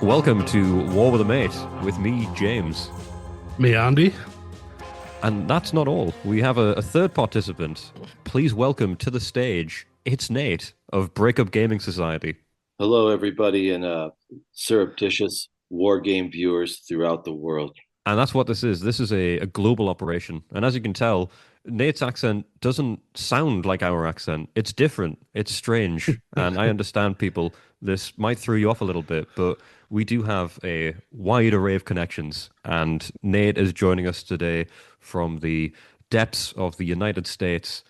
Welcome to War with a Mate with me, James. Me, Andy. And that's not all. We have a third participant. Please welcome to the stage, it's Nate of Breakup Gaming Society. Hello, everybody, and surreptitious war game viewers throughout the world. And that's what this is. This is a global operation. And as you can tell, Nate's accent doesn't sound like our accent. It's different. It's strange. And I understand people, this might throw you off a little bit, but we do have a wide array of connections. And Nate is joining us today from the depths of the United States.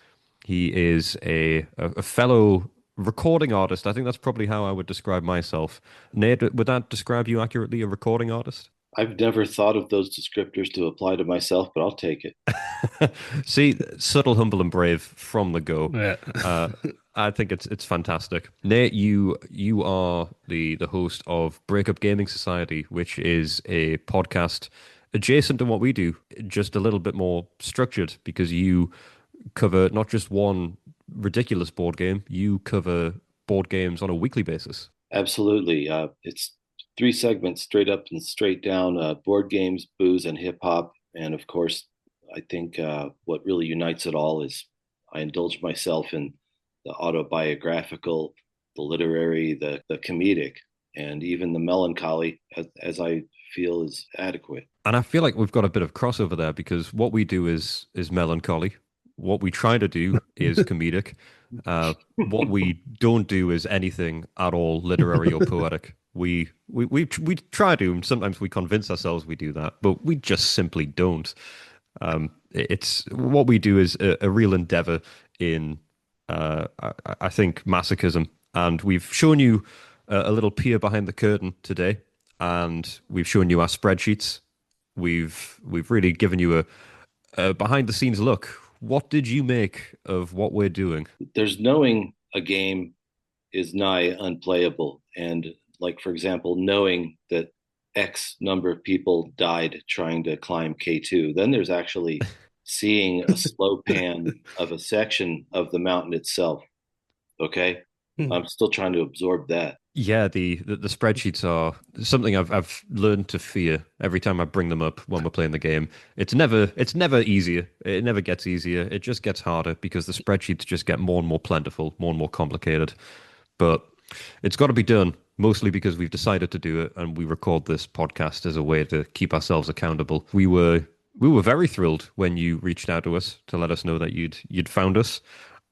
He is a fellow recording artist. I think that's probably how I would describe myself. Nate, would that describe you accurately, a recording artist? I've never thought of those descriptors to apply to myself, but I'll take it. See, subtle, humble, and brave from the go. Yeah. I think it's fantastic. Nate, you are the host of Breakup Gaming Society, which is a podcast adjacent to what we do, just a little bit more structured because you cover not just one ridiculous board game, you cover board games on a weekly basis. Absolutely. It's 3 segments, straight up and straight down, board games, booze, and hip hop. And of course, I think what really unites it all is I indulge myself in the autobiographical, the literary, the comedic, and even the melancholy, as I feel is adequate. And I feel like we've got a bit of crossover there because what we do is melancholy. What we try to do is comedic. What we don't do is anything at all literary or poetic. We try to, and sometimes we convince ourselves we do that, but we just simply don't. It's what we do is a real endeavor in, I think, masochism, and we've shown you a little peer behind the curtain today, and we've shown you our spreadsheets. We've really given you a behind the scenes look. What did you make of what we're doing? There's knowing a game is nigh unplayable, and like, for example, knowing that X number of people died trying to climb K2. Then there's actually seeing a slow pan of a section of the mountain itself. Okay. I'm still trying to absorb that. Yeah, the spreadsheets are something I've learned to fear every time I bring them up when we're playing the game. It's never easier. It never gets easier. It just gets harder because the spreadsheets just get more and more plentiful, more and more complicated. But it's got to be done, mostly because we've decided to do it, and we record this podcast as a way to keep ourselves accountable. We were very thrilled when you reached out to us to let us know that you'd found us,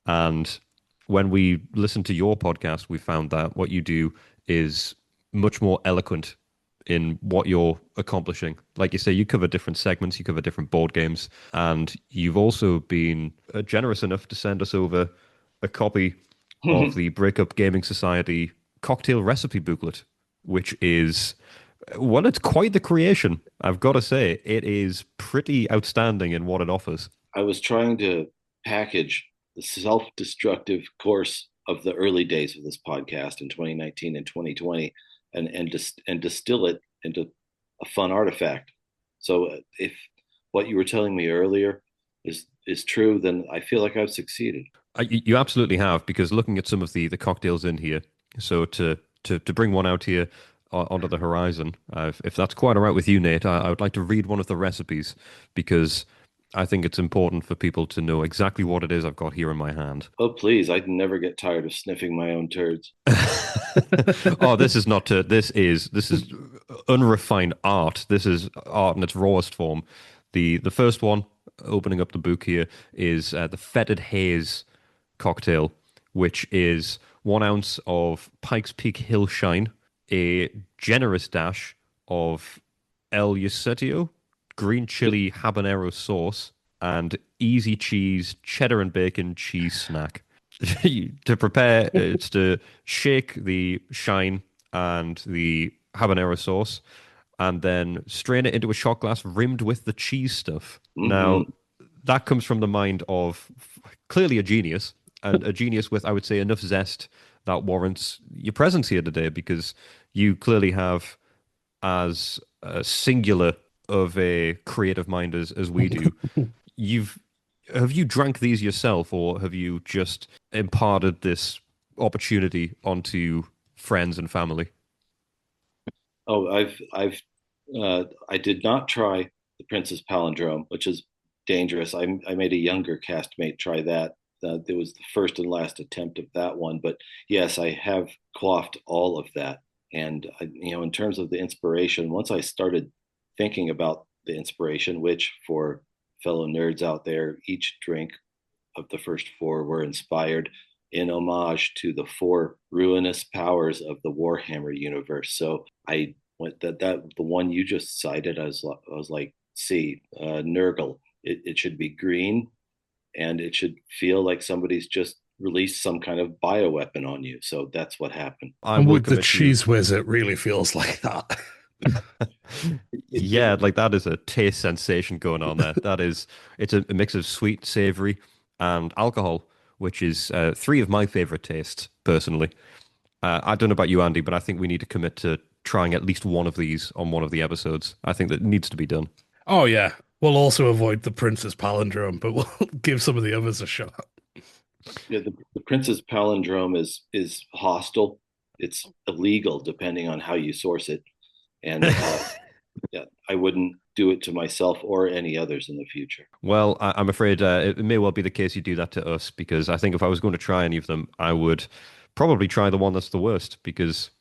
and when we listened to your podcast, we found that what you do is much more eloquent in what you're accomplishing. Like you say, you cover different segments, you cover different board games, and you've also been generous enough to send us over a copy of the Breakup Gaming Society cocktail recipe booklet, which is, well, it's quite the creation. I've got to say, it is pretty outstanding in what it offers. I was trying to package the self-destructive course of the early days of this podcast in 2019 and 2020 and distill it into a fun artifact. So if what you were telling me earlier is true, then I feel like I've succeeded. You absolutely have, because looking at some of the cocktails in here, so to bring one out here onto the horizon, if that's quite all right with you, Nate, I would like to read one of the recipes, because I think it's important for people to know exactly what it is I've got here in my hand. Oh, please. I can never get tired of sniffing my own turds. Oh, this is not this is unrefined art. This is art in its rawest form. The first one, opening up the book here, is the Fetid Haze cocktail, which is 1 ounce of Pikes Peak Hill Shine, a generous dash of El Yusetio green chili habanero sauce, and easy cheese cheddar and bacon cheese snack. To prepare, it's to shake the shine and the habanero sauce, and then strain it into a shot glass rimmed with the cheese stuff. Mm-hmm. Now, that comes from the mind of clearly a genius, and a genius with, I would say, enough zest that warrants your presence here today, because you clearly have as singular of a creative mind as we do. Have you drank these yourself, or have you just imparted this opportunity onto friends and family? Oh, I did not try the Princess Palindrome, which is dangerous. I made a younger castmate try that. It was the first and last attempt of that one, but yes, I have quaffed all of that. And in terms of the inspiration, once I started thinking about the inspiration, which for fellow nerds out there, each drink of the first four were inspired in homage to the four ruinous powers of the Warhammer universe. So I went that the one you just cited. I was like, see, Nurgle. It should be green, and it should feel like somebody's just released some kind of bioweapon on you. So that's what happened. I And will with the commit to cheese whiz, it really feels like that. Yeah, like that is a taste sensation going on there. It's a mix of sweet, savory, and alcohol, which is three of my favorite tastes personally. I don't know about you, Andy, but I think we need to commit to trying at least one of these on one of the episodes. I think that needs to be done. Oh yeah. We'll also avoid the Princess Palindrome, but we'll give some of the others a shot. Yeah, the Princess Palindrome is hostile. It's illegal depending on how you source it, and yeah, I wouldn't do it to myself or any others in the future. Well, I'm afraid it may well be the case you do that to us because I think if I was going to try any of them, I would probably try the one that's the worst because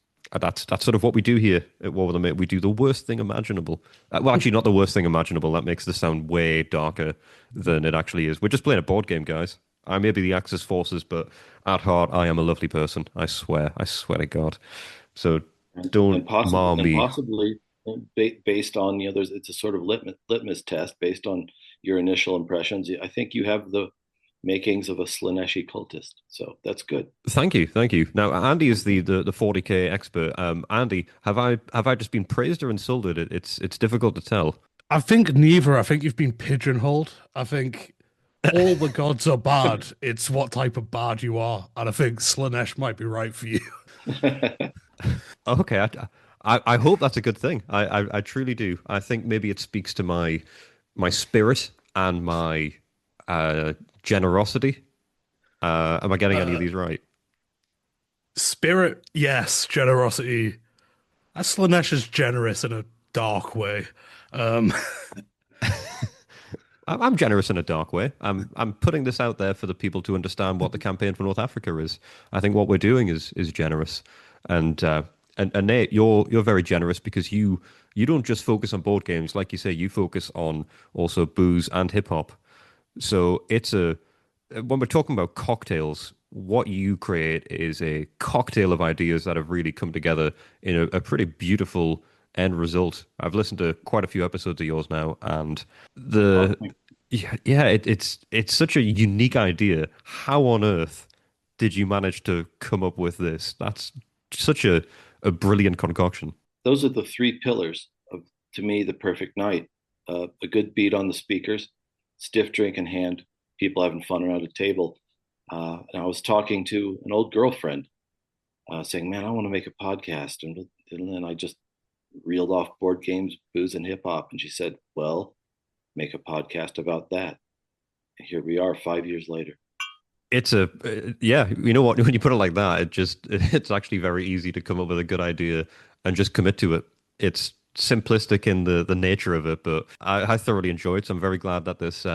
that's sort of what we do here at War with the Mate. We do the worst thing imaginable. Well, actually, not the worst thing imaginable. That makes this sound way darker than it actually is. We're just playing a board game, guys. I may be the Axis forces, but at heart, I am a lovely person. I swear. I swear to God. So and don't and possibly mar and me. possibly based on there's it's a sort of litmus test based on your initial impressions. I think you have the makings of a Slaneshi cultist, so that's good. Thank you, thank you. Now, Andy is the 40K expert. Andy, have I just been praised or insulted? It's difficult to tell. I think neither. I think you've been pigeonholed. I think all the gods are bad. It's what type of bad you are. And I think Slanesh might be right for you. Okay, I hope that's a good thing. I truly do. I think maybe it speaks to my spirit and my generosity. Am I getting any of Uh, these right? Spirit, yes. Generosity. Slanesh is generous in a dark way. Um, I'm generous in a dark way. I'm putting this out there for the people to understand what the campaign for North Africa is. I think what we're doing is generous, and and Nate, you're very generous because you don't just focus on board games, like you say, you focus on also booze and hip hop. So it's a when we're talking about cocktails, what you create is a cocktail of ideas that have really come together in a pretty beautiful end result. I've listened to quite a few episodes of yours now, and Oh, the yeah, it's such a unique idea. How on earth did you manage to come up with this? That's such a brilliant concoction. those are the three pillars of, to me, the perfect night. A good beat on the speakers, stiff drink in hand, people having fun around a table. And I was talking to an old girlfriend, saying, "Man, I want to make a podcast," and then I just reeled off board games, booze, and hip hop, and she said, "Well, make a podcast about that." And here we are, 5 years later. It's a yeah, you know what? When you put it like that, it's actually very easy to come up with a good idea and just commit to it. It's simplistic in the nature of it, but I thoroughly enjoyed it. So I'm very glad that this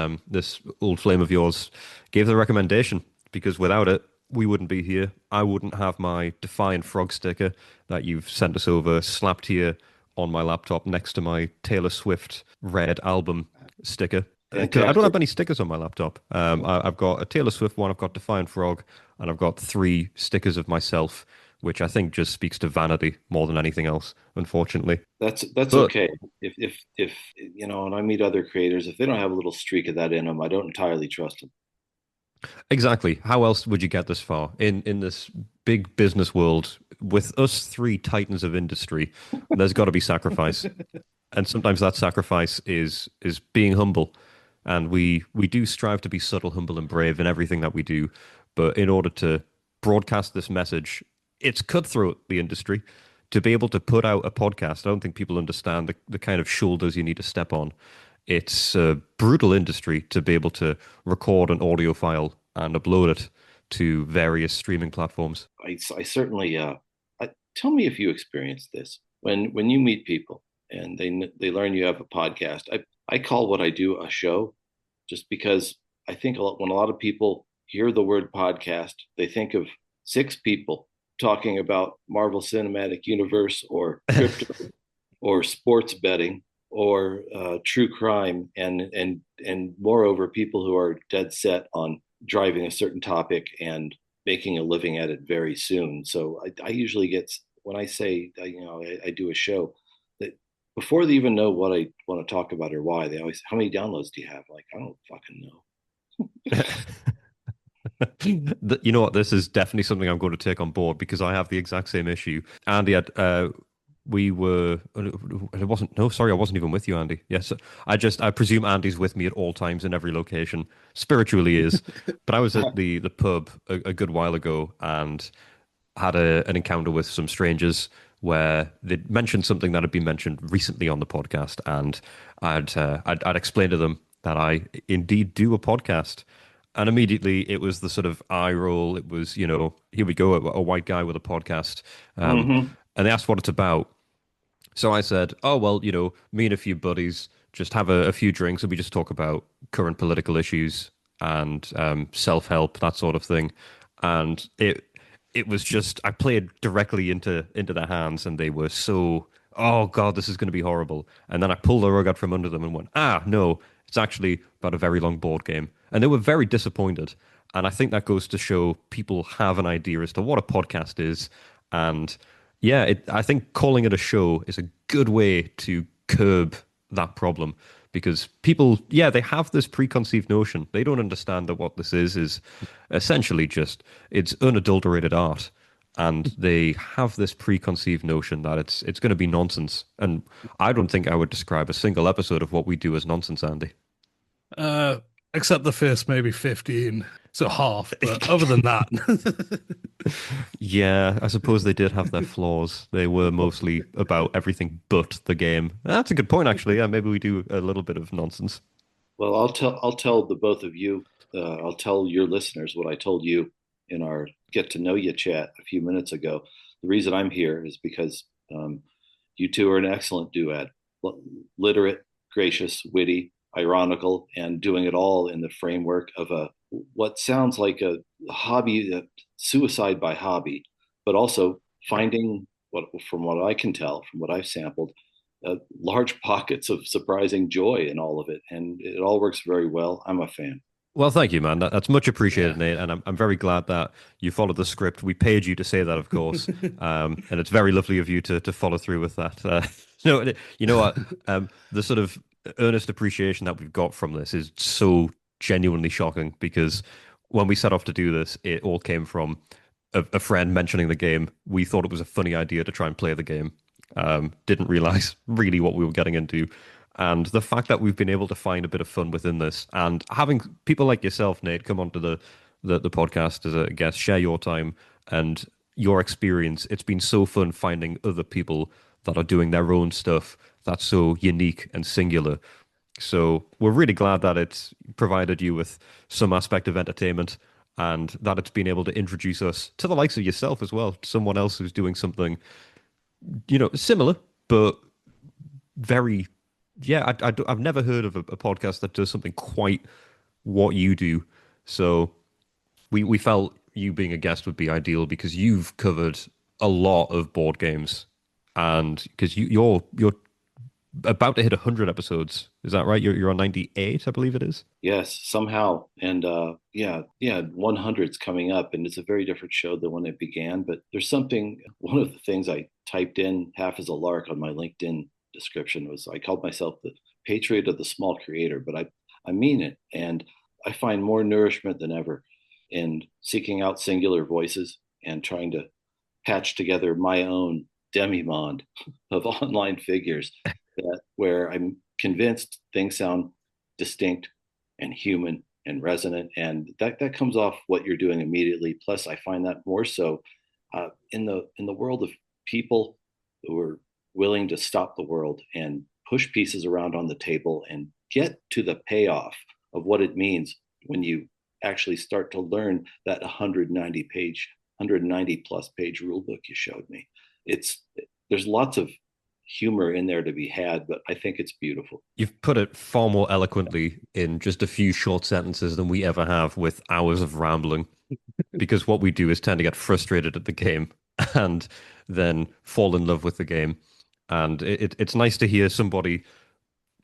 old flame of yours gave the recommendation because without it, we wouldn't be here. I wouldn't have my Defiant Frog sticker that you've sent us over slapped here on my laptop next to my Taylor Swift Red album sticker. 'Cause I don't Fantastic. have any stickers on my laptop. I've got a Taylor Swift one, I've got Defiant Frog, and I've got three stickers of myself, which I think just speaks to vanity more than anything else, unfortunately. That's But okay. If and I meet other creators, if they don't have a little streak of that in them, I don't entirely trust them. exactly, how else would you get this far in this big business world with us three titans of industry? There's got to be sacrifice, and sometimes that sacrifice is being humble, and we do strive to be subtle, humble, and brave in everything that we do. But in order to broadcast this message, it's cutthroat the industry. To be able to put out a podcast, I don't think people understand the kind of shoulders you need to step on. It's a brutal industry to be able to record an audio file and upload it to various streaming platforms. I certainly tell me if you experienced this. when you meet people and they learn you have a podcast, I call what I do a show, just because I think when a lot of people hear the word podcast, they think of six people talking about Marvel Cinematic Universe or crypto or sports betting or true crime, and moreover, people who are dead set on driving a certain topic and making a living at it very soon. So I usually get, when I say I do a show, that before they even know what I want to talk about or why, they always, how many downloads do you have? Like, I don't fucking know. You know what? This is definitely something I'm going to take on board because I have the exact same issue. Andy had, we were, it wasn't, no, sorry, I wasn't even with you, Andy. Yes, I presume Andy's with me at all times in every location. Spiritually is. But I was at the pub a good while ago and had an encounter with some strangers where they'd mentioned something that had been mentioned recently on the podcast, and I'd explained to them that I indeed do a podcast, and immediately it was the sort of eye roll. It was, here we go, a white guy with a podcast, Mm-hmm. and they asked what it's about. So I said, oh, well, me and a few buddies just have a few drinks and we just talk about current political issues and self-help, that sort of thing. And it was just, I played directly into their hands and they were so, oh God, this is going to be horrible. And then I pulled the rug out from under them and went, no, it's actually about a very long board game. And they were very disappointed. And I think that goes to show people have an idea as to what a podcast is. And yeah, I think calling it a show is a good way to curb that problem because people, yeah, they have this preconceived notion. They don't understand that what this is essentially just it's unadulterated art, and they have this preconceived notion that it's going to be nonsense. And I don't think I would describe a single episode of what we do as nonsense, Andy. Uh, except the first maybe 15, so half. But other than that, Yeah, I suppose they did have their flaws. They were mostly about everything but the game. That's a good point, actually. Yeah, maybe we do a little bit of nonsense. Well, I'll tell the both of you. I'll tell your listeners what I told you in our get to know you chat a few minutes ago. The reason I'm here is because you two are an excellent duet, literate, gracious, witty, ironical, and doing it all in the framework of a what sounds like a hobby, suicide by hobby, but also finding what, from what I can tell, from what I've sampled, large pockets of surprising joy in all of it, and it all works very well. I'm a fan. Well, thank you, man. That's much appreciated, yeah. Nate, and I'm very glad that you followed the script. We paid you to say that, of course, and it's very lovely of you to follow through with that. No, you know what? The sort of earnest appreciation that we've got from this is so genuinely shocking because when we set off to do this, it all came from a friend mentioning the game. We thought it was a funny idea to try and play the game. Didn't realize really what we were getting into. And the fact that we've been able to find a bit of fun within this and having people like yourself, Nate, come onto the podcast as a guest, share your time and your experience. It's been so fun finding other people that are doing their own stuff that's so unique and singular. So we're really glad that it's provided you with some aspect of entertainment and that it's been able to introduce us to the likes of yourself as well, someone else who's doing something, similar, but very, yeah, I've never heard of a podcast that does something quite what you do. So we felt you being a guest would be ideal because you've covered a lot of board games and because you're about to hit 100 episodes. Is that right? You're on 98, I believe it is. Yes, somehow, and yeah, 100's coming up, and it's a very different show than when it began. But there's something. One of the things I typed in half as a lark on my LinkedIn description was I called myself the patriot of the small creator, but I mean it, and I find more nourishment than ever in seeking out singular voices and trying to patch together my own demimonde of online figures that where I'm convinced things sound distinct and human and resonant, and that comes off what you're doing immediately. Plus, I find that more so in the world of people who are willing to stop the world and push pieces around on the table and get to the payoff of what it means when you actually start to learn that 190 plus page rule book you showed me. It's there's lots of humor in there to be had, but I think it's beautiful. You've put it far more eloquently in just a few short sentences than we ever have with hours of rambling. Because what we do is tend to get frustrated at the game and then fall in love with the game. And it's nice to hear somebody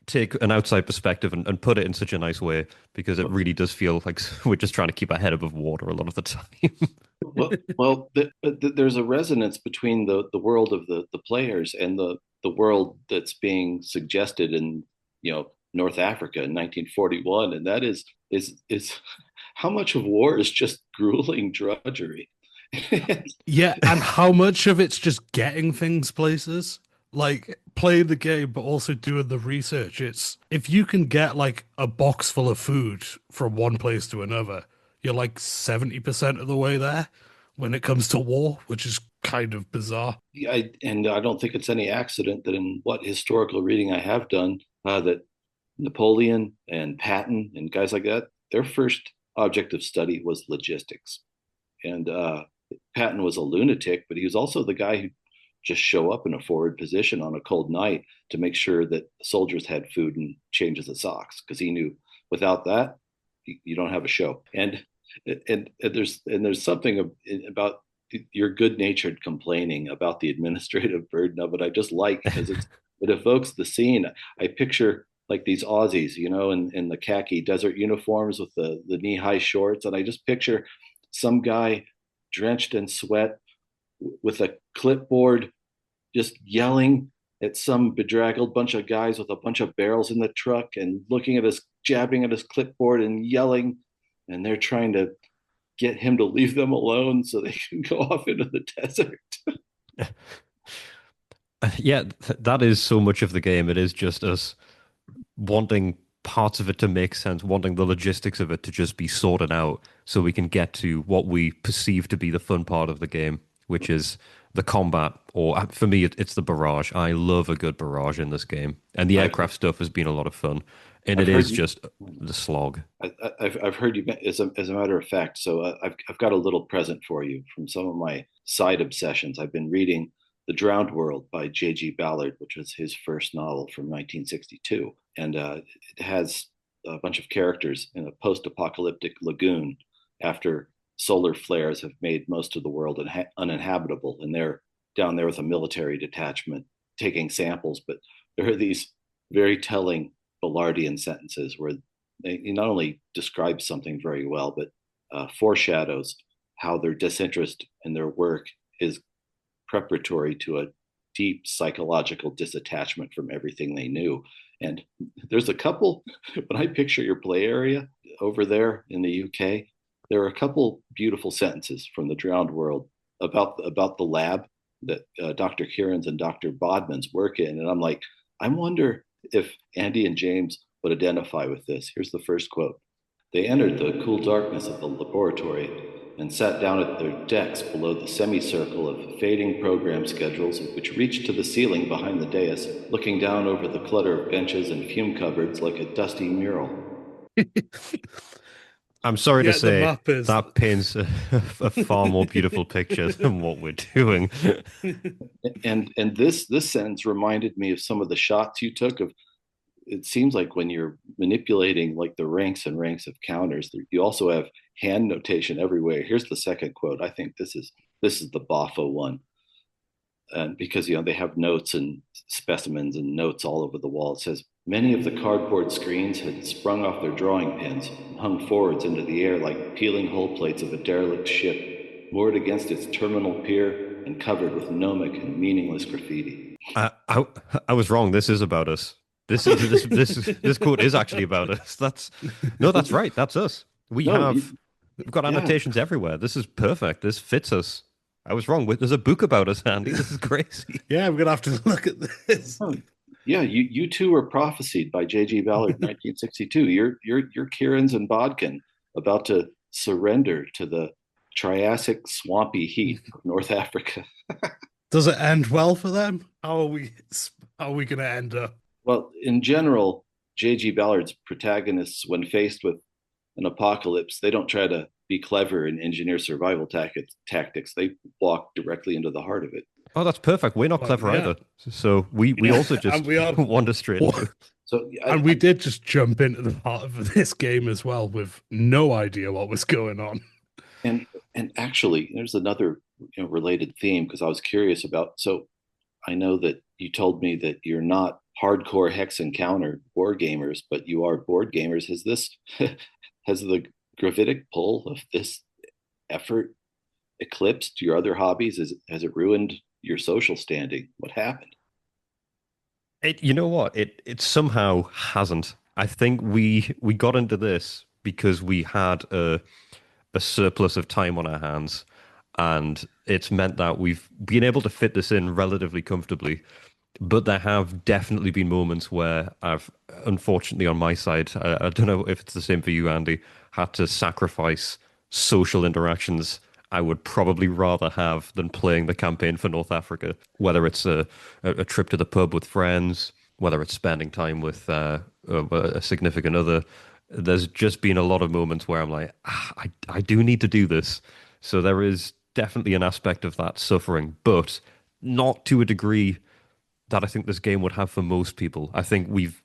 take an outside perspective and put it in such a nice way because it really does feel like we're just trying to keep our head above water a lot of the time. There's a resonance between the world of the players and the world that's being suggested in North Africa in 1941, and that is how much of war is just grueling drudgery. Yeah, and how much of it's just getting things places? Like playing the game, but also doing the research. It's if you can get like a box full of food from one place to another, you're like 70% of the way there when it comes to war, which is kind of bizarre. And I don't think it's any accident that in what historical reading I have done, that Napoleon and Patton and guys like that, their first object of study was logistics. And Patton was a lunatic, but he was also the guy who just show up in a forward position on a cold night to make sure that soldiers had food and changes of socks, because he knew without that you don't have a show. And there's something about your good-natured complaining about the administrative burden of it. I just like because it evokes the scene. I picture like these Aussies, in the khaki desert uniforms with the knee-high shorts, and I just picture some guy drenched in sweat with a clipboard just yelling at some bedraggled bunch of guys with a bunch of barrels in the truck and looking at us, jabbing at his clipboard and yelling, and they're trying to get him to leave them alone so they can go off into the desert. Yeah, that is so much of the game. It is just us wanting parts of it to make sense, wanting the logistics of it to just be sorted out so we can get to what we perceive to be the fun part of the game, which is the combat, or for me, it's the barrage. I love a good barrage in this game, and the aircraft stuff has been a lot of fun, and it is just the slog. I've heard you as a matter of fact. So I've got a little present for you from some of my side obsessions. I've been reading The Drowned World by J.G. Ballard, which was his first novel from 1962, and it has a bunch of characters in a post-apocalyptic lagoon after solar flares have made most of the world uninhabitable, and they're down there with a military detachment taking samples. But there are these very telling Ballardian sentences where they not only describe something very well, but foreshadows how their disinterest in their work is preparatory to a deep psychological disattachment from everything they knew. And there's a couple, when I picture your play area over there in the UK, there are a couple beautiful sentences from The Drowned World about the lab that Dr. Kieran's and Dr. Bodman's work in. And I'm like, I wonder if Andy and James would identify with this. Here's the first quote. They entered the cool darkness of the laboratory and sat down at their decks below the semicircle of fading program schedules, which reached to the ceiling behind the dais, looking down over the clutter of benches and fume cupboards like a dusty mural. I'm sorry to say is... that paints a far more beautiful picture than what we're doing. And this sentence reminded me of some of the shots you took of. It seems like when you're manipulating like the ranks and ranks of counters, you also have hand notation everywhere. Here's the second quote. I think this is the Boffa one, and because they have notes and specimens and notes all over the wall. It says many of the cardboard screens had sprung off their drawing pins and hung forwards into the air like peeling hull plates of a derelict ship, moored against its terminal pier and covered with gnomic and meaningless graffiti. I was wrong. This is about us. This quote is actually about us. That's right. That's us. We've got annotations everywhere. This is perfect. This fits us. I was wrong. There's a book about us, Andy. This is crazy. Yeah, I'm gonna have to look at this. Yeah, you two were prophesied by J.G. Ballard in 1962. You're Kieran's and Bodkin about to surrender to the Triassic swampy heat of North Africa. Does it end well for them? How are we going to end up? Well, in general, J.G. Ballard's protagonists, when faced with an apocalypse, they don't try to be clever and engineer survival tactics. They walk directly into the heart of it. Oh, that's perfect. We're not But clever yeah, either. So we yeah, also and just we are, wander straight into it. So and we did just jump into the heart of this game as well with no idea what was going on. and and actually, there's another related theme because I was curious about. So I know that you told me that you're not hardcore hex encounter board gamers, but you are board gamers. Has this has the gravitic pull of this effort eclipsed your other hobbies? Has it ruined your social standing? What happened? You know what? It somehow hasn't. I think we got into this because we had a surplus of time on our hands, and it's meant that we've been able to fit this in relatively comfortably. But there have definitely been moments where I've, unfortunately, on my side, I don't know if it's the same for you, Andy, had to sacrifice social interactions I would probably rather have than playing the campaign for North Africa. Whether it's a trip to the pub with friends, whether it's spending time with a significant other, there's just been a lot of moments where I'm like, I do need to do this. So there is definitely an aspect of that suffering, but not to a degree that I think this game would have for most people. I think we've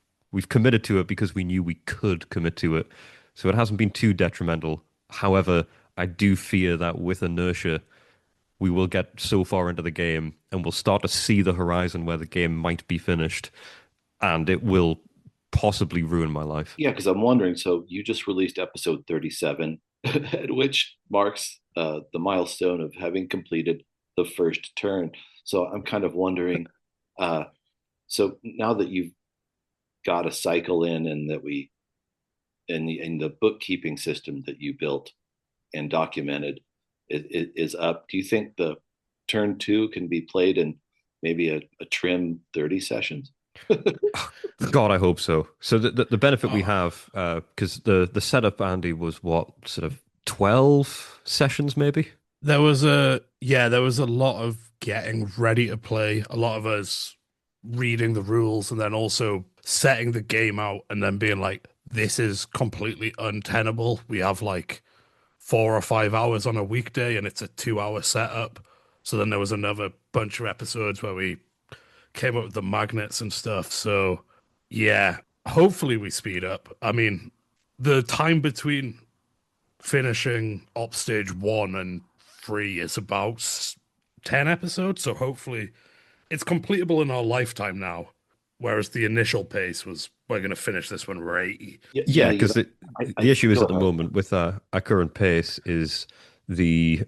committed to it because we knew we could commit to it. So it hasn't been too detrimental. However, I do fear that with inertia, we will get so far into the game and we'll start to see the horizon where the game might be finished and it will possibly ruin my life. Yeah, because I'm wondering. So you just released episode 37, at which marks the milestone of having completed the first turn. So I'm kind of wondering. Uh, so now that you've got a cycle in, and that we in the bookkeeping system that you built and documented is up, do you think the turn two can be played in maybe a trim 30 sessions? God, I hope so. So the benefit we Oh, have, because the setup, Andy, was what, sort of 12 sessions maybe? there was a lot of getting ready to play, a lot of us reading the rules and then also setting the game out and then being like, this is completely untenable. We have like 4 or 5 hours on a weekday and it's a 2 hour setup. So then there was another bunch of episodes where we came up with the magnets and stuff. So yeah, hopefully we speed up. I mean, the time between finishing op stage 1 and 3 is about 10 episodes. So hopefully it's completable in our lifetime now. Whereas the initial pace was, we're going to finish this when we're 80. Yeah, Yeah, yeah. because the I issue is go at the ahead. moment with our current pace is the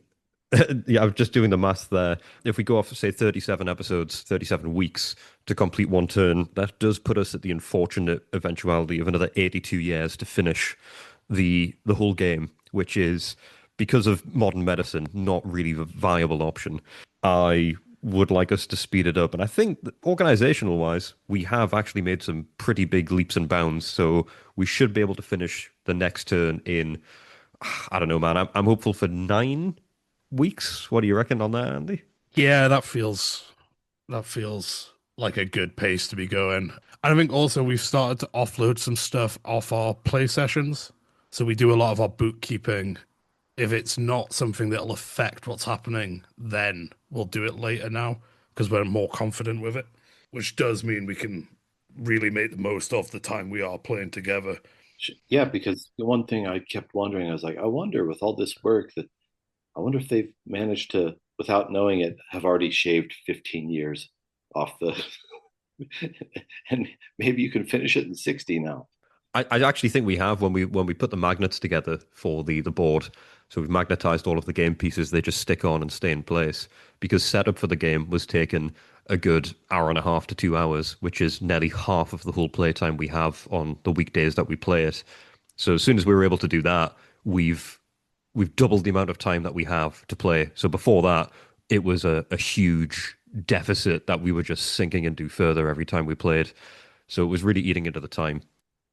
yeah, I'm just doing the math there. If we go off, say, 37 episodes, 37 weeks to complete one turn, that does put us at the unfortunate eventuality of another 82 years to finish the whole game, which is, because of modern medicine, not really a viable option. I would like us to speed it up. And I think that organizational wise, we have actually made some pretty big leaps and bounds. So we should be able to finish the next turn in, I don't know, man. I'm hopeful for 9 weeks. What do you reckon on that, Andy? Yeah, that feels like a good pace to be going. And I think also we've started to offload some stuff off our play sessions. So we do a lot of our bookkeeping. If it's not something that'll affect what's happening, then we'll do it later now because we're more confident with it, which does mean we can really make the most of the time we are playing together. Yeah, because the one thing I kept wondering, I was like, I wonder with all this work that I wonder if they've managed to, without knowing it, have already shaved 15 years off the, and maybe you can finish it in 60 now. I actually think we have when we put the magnets together for the board. So we've magnetized all of the game pieces. They just stick on and stay in place because setup for the game was taken a good hour and a half to 2 hours, which is nearly half of the whole playtime we have on the weekdays that we play it. So as soon as we were able to do that, we've doubled the amount of time that we have to play. So before that, it was a huge deficit that we were just sinking into further every time we played. So it was really eating into the time.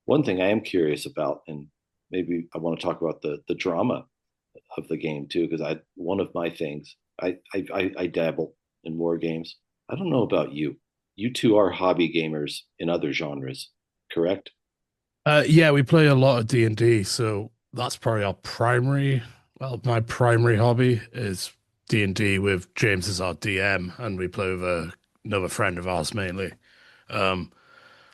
One thing I am curious about, and maybe I want to talk about the drama of the game too, because I one of my things I dabble in war games. I don't know about you. You two are hobby gamers in other genres, correct? Yeah, we play a lot of D&D, so that's probably our primary, well, my primary hobby is D&D with James as our DM, and we play with another friend of ours mainly. Um,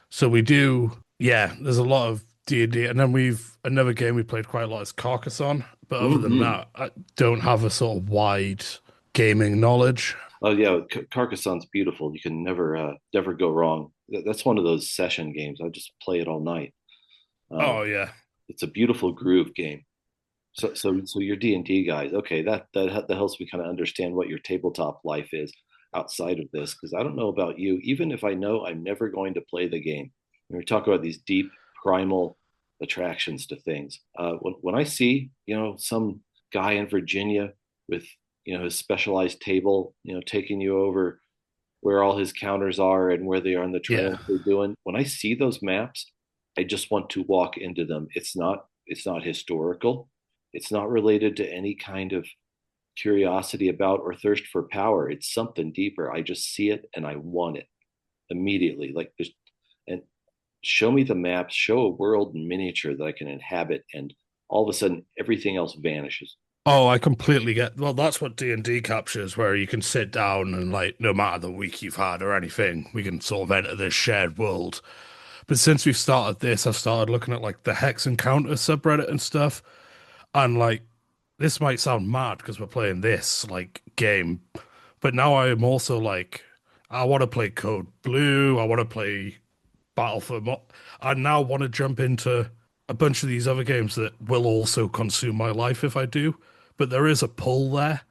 so we do, yeah, there's a lot of D&D, and then we've another game we played quite a lot is Carcassonne. But other than Hmm. that, I don't have a sort of wide gaming knowledge. Oh yeah, Carcassonne's beautiful. You can never go wrong. That's one of those session games. I just play it all night. Uh, Oh yeah, it's a beautiful groove game. So you're D&D guys. Okay, that helps me kind of understand what your tabletop life is outside of this, because I don't know about you. Even if I know I'm never going to play the game, when we talk about these deep primal attractions to things, when I see some guy in Virginia with his specialized table, taking you over where all his counters are and where they are on the trail yeah. they're doing. When I see those maps, I just want to walk into them. It's not historical. It's not related to any kind of curiosity about or thirst for power. It's something deeper. I just see it and I want it immediately. Like just and show me the maps, show a world in miniature that I can inhabit, and all of a sudden everything else vanishes. Oh, I completely get. Well, that's what D&D captures, where you can sit down and like, no matter the week you've had or anything, we can sort of enter this shared world. But since we've started this, I've started looking at like the Hex Encounter subreddit and stuff, and like this might sound mad because we're playing this like game, but now I am also like, I want to play Code Blue, I want to play Battle for I now want to jump into a bunch of these other games that will also consume my life if I do. But there is a pull there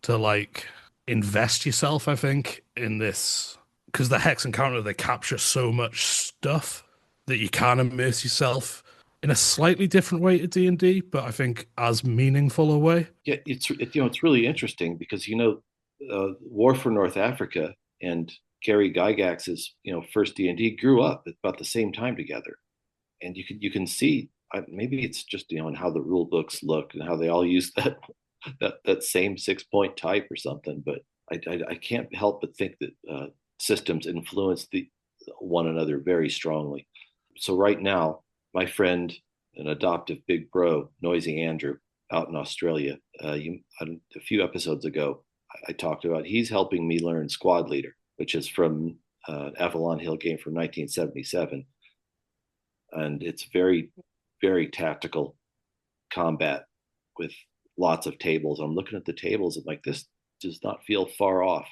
to like invest yourself, I think, in this because the Hex Encounter they capture so much stuff that you can immerse yourself in a slightly different way to D&D, but I think as meaningful a way. Yeah, it's really interesting because War for North Africa and Gary Gygax's first D&D grew up at about the same time together, and you can see maybe it's just in how the rule books look and how they all use that same 6-point type or something. But I can't help but think that systems influence the one another very strongly. So right now, my friend, an adoptive big bro, Noisy Andrew, out in Australia, a few episodes ago, I talked about he's helping me learn Squad Leader, which is from Avalon Hill game from 1977, and it's very, very tactical combat with lots of tables. I'm looking at the tables and like this does not feel far off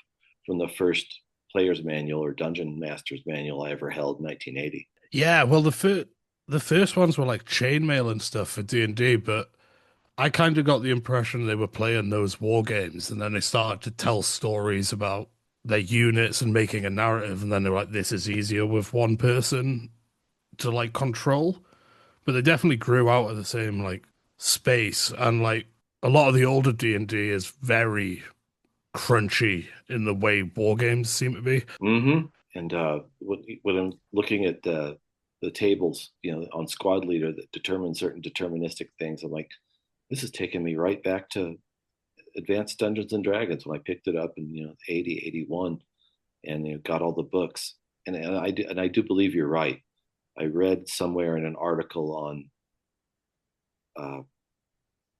from the first player's manual or dungeon master's manual I ever held in 1980. Yeah, well, the first ones were like chainmail and stuff for D&D, but I kind of got the impression they were playing those war games, and then they started to tell stories about their units and making a narrative, and then they were like, "This is easier with one person to like control." But they definitely grew out of the same like space, and like a lot of the older D&D is very crunchy in the way war games seem to be. Mm-hmm. And when I'm looking at the tables, on Squad Leader that determine certain deterministic things, I'm like, this is taking me right back to Advanced Dungeons and Dragons when I picked it up in 80, 81, and got all the books. And I do believe you're right. I read somewhere in an article on uh,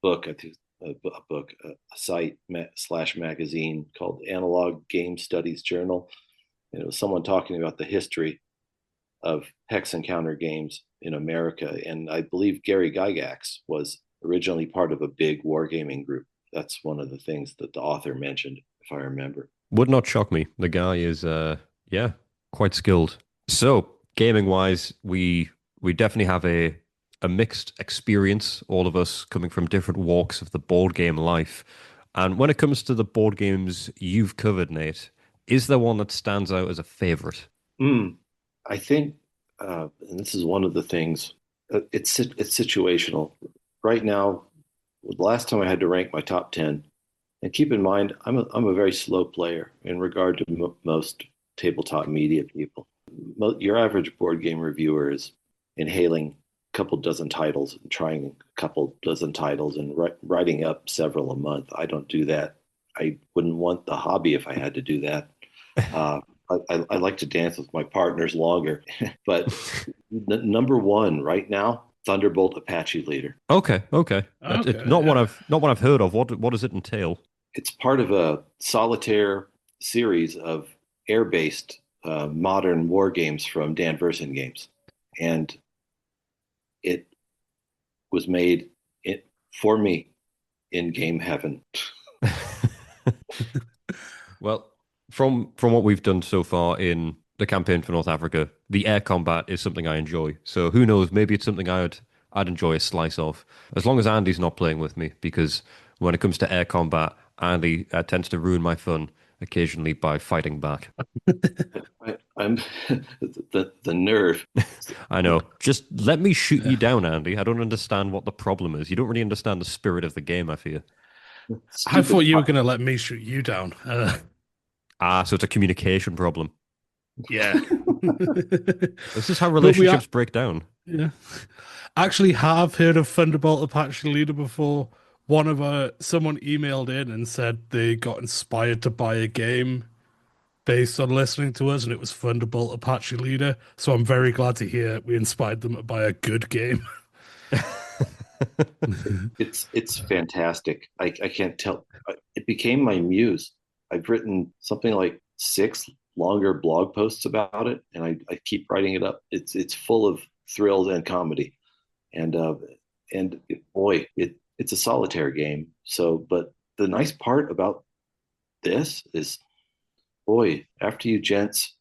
book, I think a book, a site slash magazine called Analog Game Studies Journal, and it was someone talking about the history of hex encounter games in America. And I believe Gary Gygax was originally part of a big wargaming group. That's one of the things that the author mentioned, if I remember. Would not shock me. The guy is, yeah, quite skilled. So, gaming wise, we definitely have a mixed experience. All of us coming from different walks of the board game life. And when it comes to the board games you've covered, Nate, is there one that stands out as a favorite? Mm, I think, and this is one of the things. It's situational. Right now, the last time I had to rank my top 10, and keep in mind, I'm a very slow player in regard to most tabletop media people. Your average board game reviewer is inhaling a couple dozen titles and trying a couple dozen titles and writing up several a month. I don't do that. I wouldn't want the hobby if I had to do that. Uh, I like to dance with my partners longer, but number one right now, Thunderbolt Apache Leader. Okay, okay. It's Okay, not one yeah. I've heard of. What does it entail? It's part of a solitaire series of air-based modern war games from Dan Versen Games, and it was made for me in game heaven. Well, from what we've done so far in the campaign for North Africa, the air combat is something I enjoy. So who knows? Maybe it's something I'd enjoy a slice of, as long as Andy's not playing with me. Because when it comes to air combat, Andy tends to ruin my fun occasionally by fighting back. I'm the nerve. I know. Just let me shoot you down, Andy. I don't understand what the problem is. You don't really understand the spirit of the game, I fear. I thought Stupid. you were going to let me shoot you down. Ah, so it's a communication problem. Yeah. This is how But we are, relationships break down. yeah. Actually have heard of Thunderbolt Apache Leader before. Someone emailed in and said they got inspired to buy a game based on listening to us, and it was Thunderbolt Apache Leader. So I'm very glad to hear we inspired them to buy a good game. It's fantastic. I can't tell. It became my muse. I've written something like six longer blog posts about it, and I keep writing it up. It's full of thrills and comedy, and boy, it's a solitaire game. So, but the nice part about this is, boy, after you gents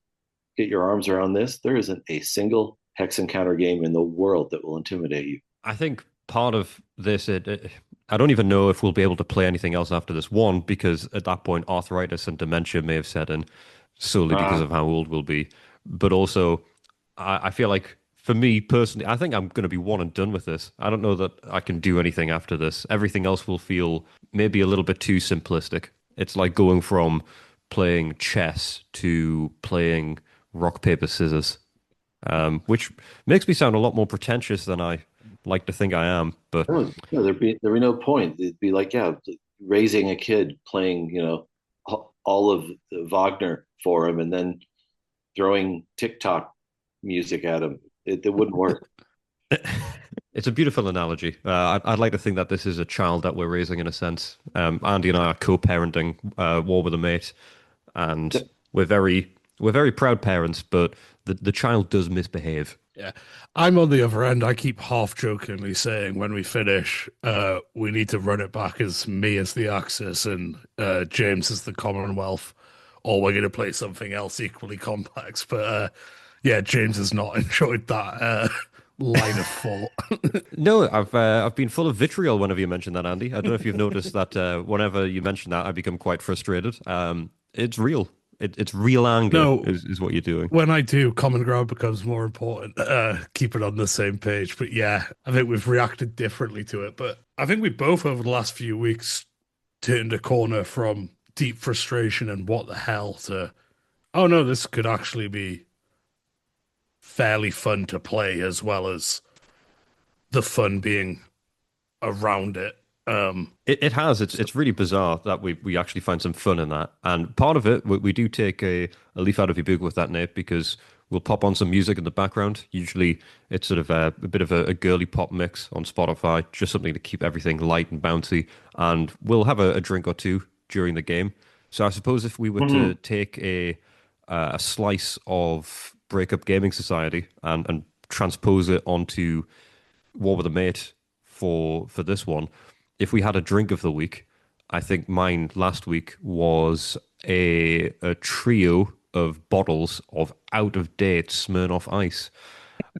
get your arms around this, there isn't a single hex encounter game in the world that will intimidate you. I think part of this, I don't even know if we'll be able to play anything else after this one, because at that point, arthritis and dementia may have set in solely because Ah, of how old we'll be. But also, I feel like for me personally, I think I'm going to be one and done with this. I don't know that I can do anything after this. Everything else will feel maybe a little bit too simplistic. It's like going from playing chess to playing rock, paper, scissors, which makes me sound a lot more pretentious than I like to think I am. But no, there'd be no point. It'd be like, yeah, raising a kid playing, all of Wagner for him, and then throwing TikTok music at him. It wouldn't work. it's a beautiful analogy. I'd like to think that this is a child that we're raising in a sense. Andy and I are co-parenting War with a Mate, and we're very proud parents, but the child does misbehave. Yeah. I'm on the other end. I keep half jokingly saying when we finish, we need to run it back as me as the Axis and James as the Commonwealth, or we're going to play something else equally complex. But yeah, James has not enjoyed that line of thought. No, I've been full of vitriol whenever you mention that, Andy. I don't know if you've noticed that whenever you mention that, I become quite frustrated. It's real. It's real anger No, is what you're doing. when I do, common ground becomes more important. Keep it on the same page. But yeah, I think we've reacted differently to it. But I think we both, over the last few weeks, turned a corner from deep frustration and what the hell to, oh no, this could actually be fairly fun to play as well as the fun being around it. It has. So, It's really bizarre that we actually find some fun in that. And part of it, we do take a leaf out of your book with that, Nate, because we'll pop on some music in the background. Usually it's sort of a bit of a girly pop mix on Spotify, just something to keep everything light and bouncy. And we'll have a drink or two during the game. So I suppose if we were to Mhm. take a slice of Breakup Gaming Society and transpose it onto War with a Mate for this one, if we had a drink of the week, I think mine last week was a trio of bottles of out of date Smirnoff Ice.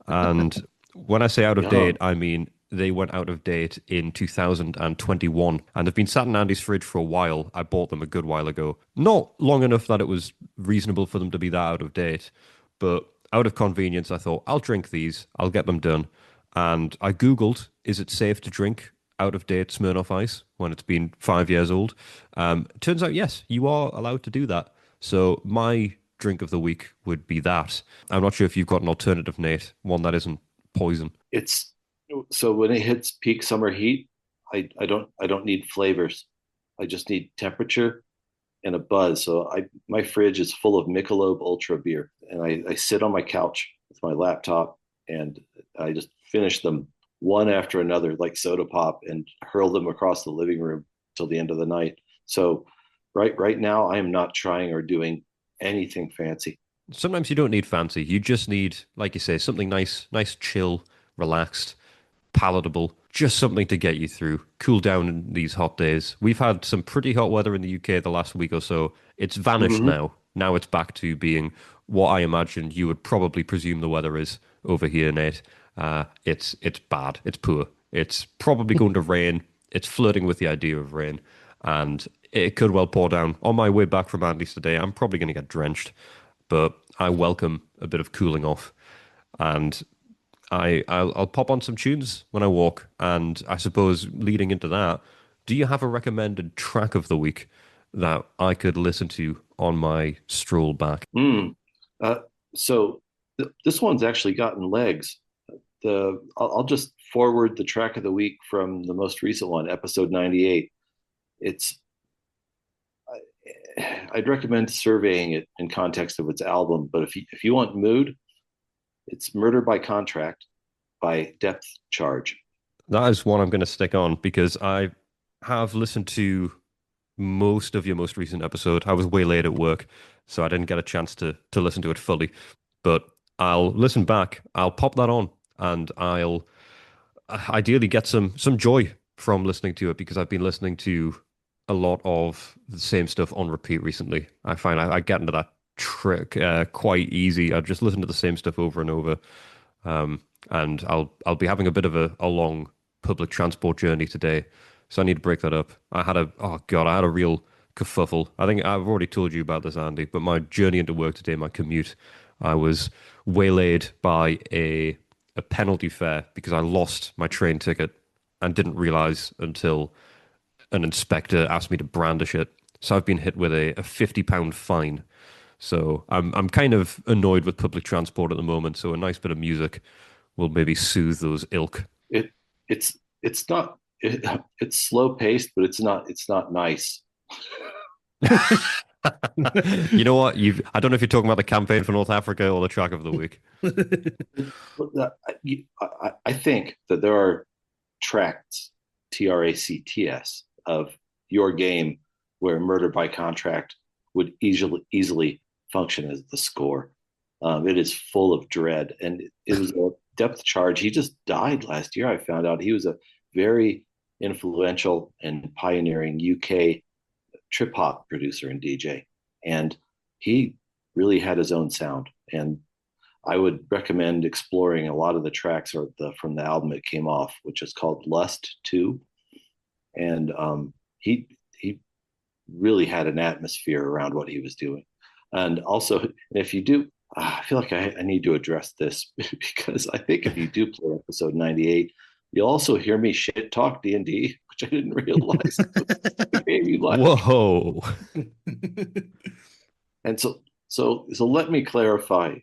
And when I say out of Yeah. date, I mean they went out of date in 2021 and they've been sat in Andy's fridge for a while. I bought them a good while ago. Not long enough that it was reasonable for them to be that out of date, but out of convenience, I thought, I'll drink these, I'll get them done. And I Googled, is it safe to drink out of date Smirnoff Ice when it's been 5 years old? Turns out, yes, you are allowed to do that. So my drink of the week would be that. I'm not sure if you've got an alternative, Nate, one that isn't poison. It's so when it hits peak summer heat, I don't need flavors. I just need temperature and a buzz. So my fridge is full of Michelob Ultra beer, and I sit on my couch with my laptop and I just finish them one after another like soda pop and hurl them across the living room till the end of the night. So right now, I am not trying or doing anything fancy. Sometimes you don't need fancy. You just need, like you say, something nice, chill, relaxed, palatable, just something to get you through, cool down in these hot days. We've had some pretty hot weather in the UK the last week or so. It's vanished Hmm. now. Now it's back to being what I imagine you would probably presume the weather is over here, Nate. It's bad. It's poor. It's probably going to rain. It's flirting with the idea of rain, and it could well pour down. On my way back from Andy's today, I'm probably going to get drenched, but I welcome a bit of cooling off. And I'll pop on some tunes when I walk, and I suppose leading into that, do you have a recommended track of the week that I could listen to on my stroll back? Mm. Uh, so this one's actually gotten legs. I'll just forward the track of the week from the most recent one, episode 98. It's I'd recommend surveying it in context of its album, but if you want mood, it's Murder by Contract by Depth Charge. That is one I'm going to stick on because I have listened to most of your most recent episode. I was way late at work, so I didn't get a chance to listen to it fully. But I'll listen back. I'll pop that on, and I'll ideally get some joy from listening to it because I've been listening to a lot of the same stuff on repeat recently. I find I get into that trick quite easy. I just listen to the same stuff over and over. And I'll be having a bit of a long public transport journey today, so I need to break that up. Oh God, I had a real kerfuffle. I think I've already told you about this, Andy, but my journey into work today, my commute, I was waylaid by a penalty fare because I lost my train ticket and didn't realize until an inspector asked me to brandish it. So I've been hit with a £50 fine. So I'm kind of annoyed with public transport at the moment. So a nice bit of music will maybe soothe those ilk. It it's not it's slow paced, but it's not nice. You know what? I don't know if you're talking about the campaign for North Africa or the track of the week. I think that there are tracts, tracts, of your game where Murder by Contract would easily function as the score. It is full of dread, and it was a Depth Charge. He just died last year. I found out he was a very influential and pioneering UK trip hop producer and DJ, and he really had his own sound. And I would recommend exploring a lot of the tracks from the album it came off, which is called Lust 2. And he really had an atmosphere around what he was doing. And also, if you do, I feel like I need to address this because I think if you do play episode 98, you'll also hear me shit talk D&D, which I didn't realize the game you like. Whoa. And so let me clarify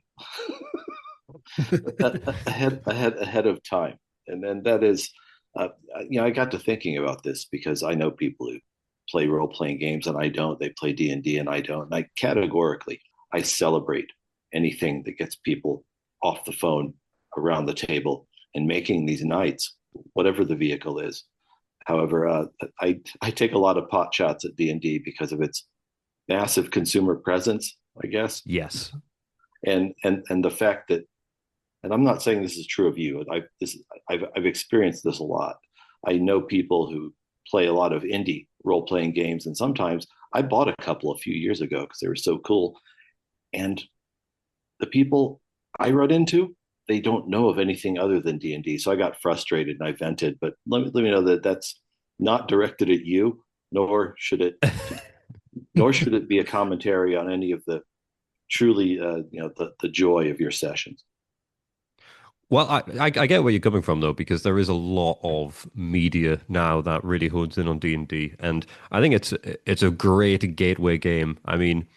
ahead of time. And then that is, uh, I got to thinking about this because I know people who play role playing games and I don't. They play D&D and I don't. And I categorically, I celebrate anything that gets people off the phone, around the table, and making these nights, whatever the vehicle is. However, I take a lot of pot shots at D&D because of its massive consumer presence, I guess, Yes. and the fact that, and I'm not saying this is true of you. I've experienced this a lot. I know people who play a lot of indie role playing games, and sometimes I bought a couple a few years ago because they were so cool. And the people I run into, they don't know of anything other than D&D. So I got frustrated and I vented. But let me know that that's not directed at you, nor should it nor should it be a commentary on any of the truly the joy of your sessions. Well, I get where you're coming from though, because there is a lot of media now that really hones in on D&D, and I think it's a great gateway game. I mean,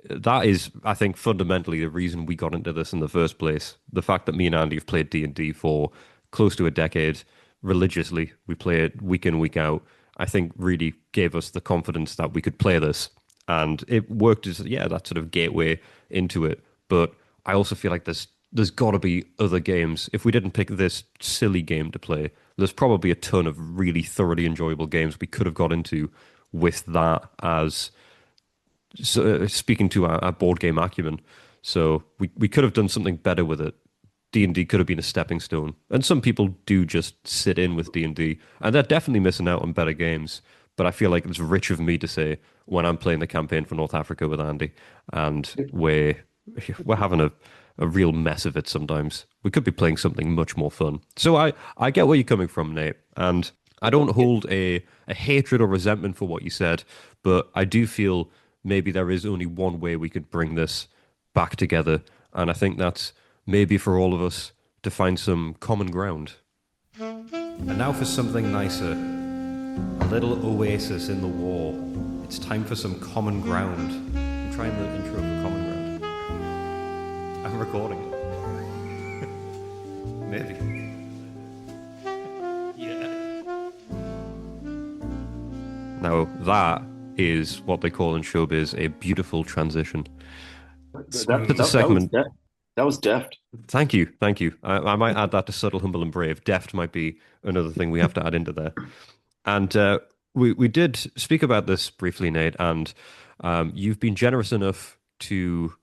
that is, I think, fundamentally the reason we got into this in the first place. The fact that me and Andy have played D&D for close to a decade religiously, we play it week in, week out, I think really gave us the confidence that we could play this. And it worked as, yeah, that sort of gateway into it. But I also feel like there's got to be other games. If we didn't pick this silly game to play, there's probably a ton of really thoroughly enjoyable games we could have got into with that as speaking to our board game acumen. So we could have done something better with it. D&D could have been a stepping stone. And some people do just sit in with D&D, and they're definitely missing out on better games. But I feel like it's rich of me to say when I'm playing the campaign for North Africa with Andy, and we're having a real mess of it sometimes. We could be playing something much more fun. So I get where you're coming from, Nate, and I don't hold a hatred or resentment for what you said, but I do feel maybe there is only one way we could bring this back together, and I think that's maybe for all of us to find some common ground. And now for something nicer. A little oasis in the war. It's time for some common ground. I'm trying the intro for common ground. I'm recording it. Maybe. Yeah. Now that is what they call in showbiz a beautiful transition. That, that, segment. That was deft. Thank you. I might add that to subtle, humble, and brave. Deft might be another thing we have to add into there. And we did speak about this briefly, Nate, and you've been generous enough to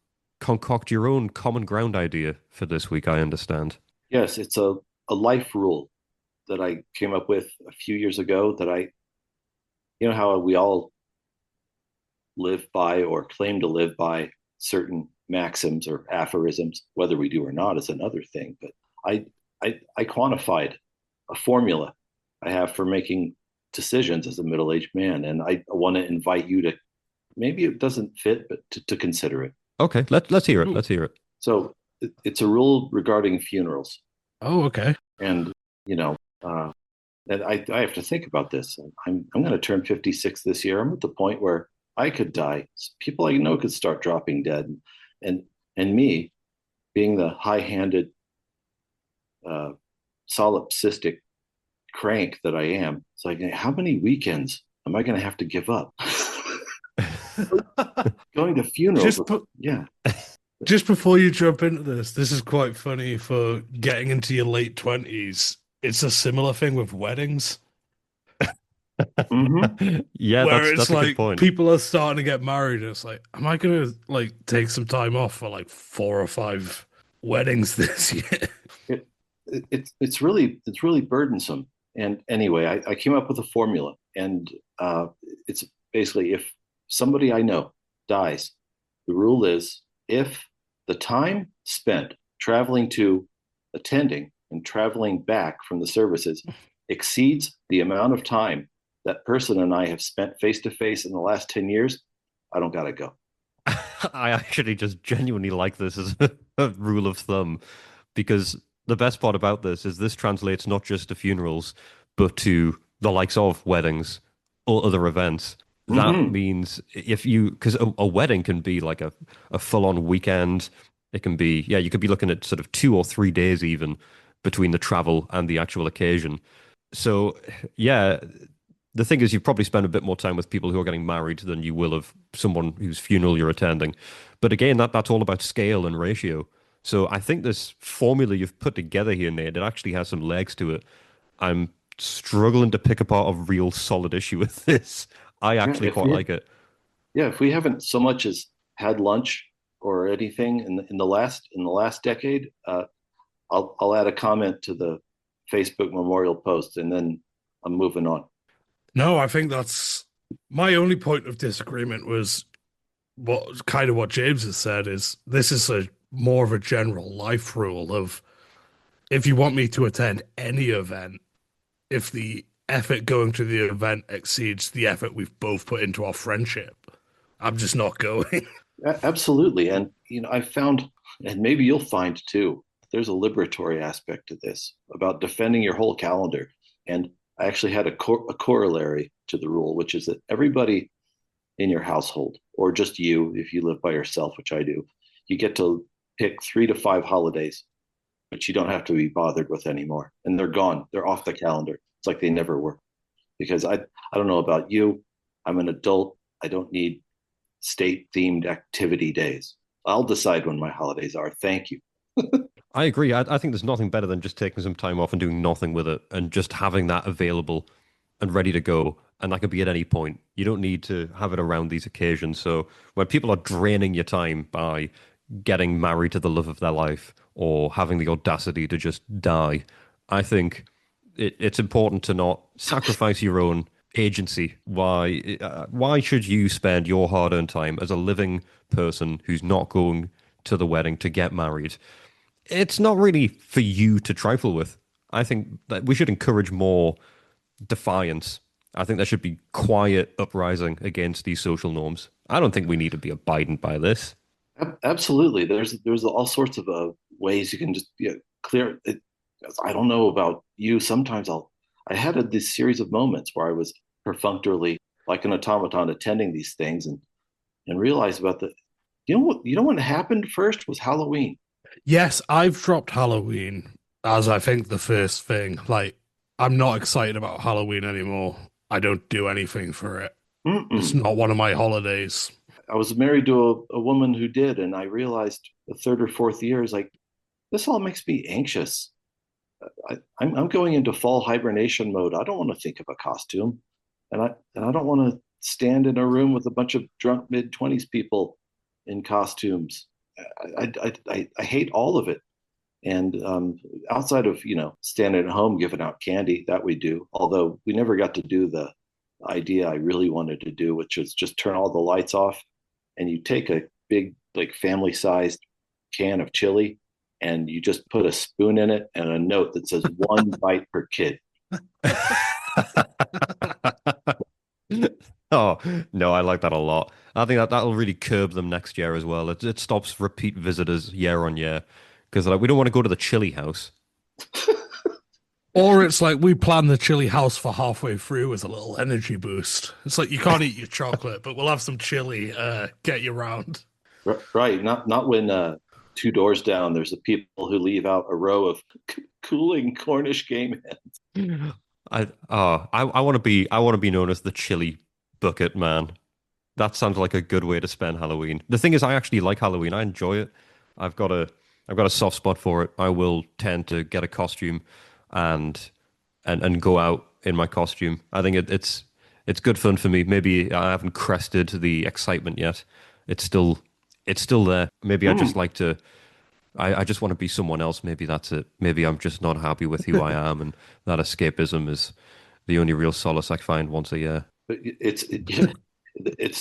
concoct your own common ground idea for this week, I understand. Yes, it's a life rule that I came up with a few years ago that you know how we all live by or claim to live by certain maxims or aphorisms. Whether we do or not is another thing. But I quantified a formula I have for making decisions as a middle-aged man, and I want to invite you to, maybe it doesn't fit, but to consider it. Okay, let's hear it. Let's hear it. So it's a rule regarding funerals. Oh, okay. And and I have to think about this. I'm going to turn 56 this year. I'm at the point where I could die. People I know could start dropping dead, and me, being the high-handed, solipsistic crank that I am, it's like, how many weekends am I going to have to give up? Going to funerals. Yeah. Just before you jump into this is quite funny for getting into your late 20s. It's a similar thing with weddings. Mm-hmm. Yeah, where that's it's a like good point. people are starting to get married. And it's like, am I gonna like take some time off for like 4 or 5 weddings this year? It's really burdensome. And anyway, I came up with a formula, and it's basically, if somebody I know dies, the rule is, if the time spent traveling to attending and traveling back from the services exceeds the amount of time that person and I have spent face to face in the last 10 years, I don't gotta go. I actually just genuinely like this as a rule of thumb, because the best part about this translates not just to funerals, but to the likes of weddings or other events. That Mm-hmm. means because a wedding can be like a full-on weekend. It can be, yeah, you could be looking at sort of 2 or 3 days even between the travel and the actual occasion. So, yeah, the thing is, you probably spend a bit more time with people who are getting married than you will of someone whose funeral you're attending. But again, that's all about scale and ratio. So I think this formula you've put together here, Nate, it actually has some legs to it. I'm struggling to pick apart a real solid issue with this. I Yeah, actually quite like it. yeah, if we haven't so much as had lunch or anything in the last decade, I'll add a comment to the Facebook memorial post, and then I'm moving on. No, I think that's my only point of disagreement was what James has said is this is a more of a general life rule of if you want me to attend any event, if the effort going to the event exceeds the effort we've both put into our friendship, I'm just not going. Absolutely. And, I found, and maybe you'll find too, there's a liberatory aspect to this about defending your whole calendar. And I actually had a corollary to the rule, which is that everybody in your household, or just you, if you live by yourself, which I do, you get to pick 3 to 5 holidays, which you don't have to be bothered with anymore. And they're gone. They're off the calendar. It's like they never were. Because I don't know about you. I'm an adult. I don't need state themed activity days. I'll decide when my holidays are. Thank you. I agree. I think there's nothing better than just taking some time off and doing nothing with it and just having that available and ready to go. and that could be at any point. You don't need to have it around these occasions. So when people are draining your time by getting married to the love of their life or having the audacity to just die, I think it's important to not sacrifice your own agency. Why should you spend your hard-earned time as a living person who's not going to the wedding to get married? It's not really for you to trifle with. I think that we should encourage more defiance. I think there should be quiet uprising against these social norms. I don't think we need to be abiding by this. Absolutely. There's all sorts of ways you can just clear it. I don't know about you. Sometimes I had this series of moments where I was perfunctorily like an automaton attending these things and realized about the what happened first was Halloween. Yes, I've dropped Halloween as I think the first thing. Like, I'm not excited about Halloween anymore. I don't do anything for it. It's Mm-mm. not one of my holidays. I was married to a woman who did, and I realized the third or fourth year is like this all makes me anxious. I'm going into fall hibernation mode. I don't want to think of a costume, and I don't want to stand in a room with a bunch of drunk mid-20s people in costumes. I hate all of it. And outside of standing at home giving out candy, that we do. Although we never got to do the idea I really wanted to do, which is just turn all the lights off, and you take a big like family-sized can of chili and you just put a spoon in it and a note that says one bite per kid. Oh, no, I like that a lot. I think that'll really curb them next year as well. It stops repeat visitors year on year because like we don't want to go to the chili house. Or it's like we plan the chili house for halfway through as a little energy boost. It's like you can't eat your chocolate, but we'll have some chili, get you round. Right. Not when two doors down there's the people who leave out a row of cooling Cornish game hens. I want to be known as the chili bucket man. That sounds like a good way to spend Halloween. The thing is, I actually like Halloween. I enjoy it. I've got a I've got a soft spot for it. I will tend to get a costume and and go out in my costume. I think it's good fun for me. Maybe I haven't crested the excitement yet. It's still it's still there. Maybe I just Mm. like to. I just want to be someone else. Maybe that's it. Maybe I'm just not happy with who I am, and that escapism is the only real solace I find once a year. But it's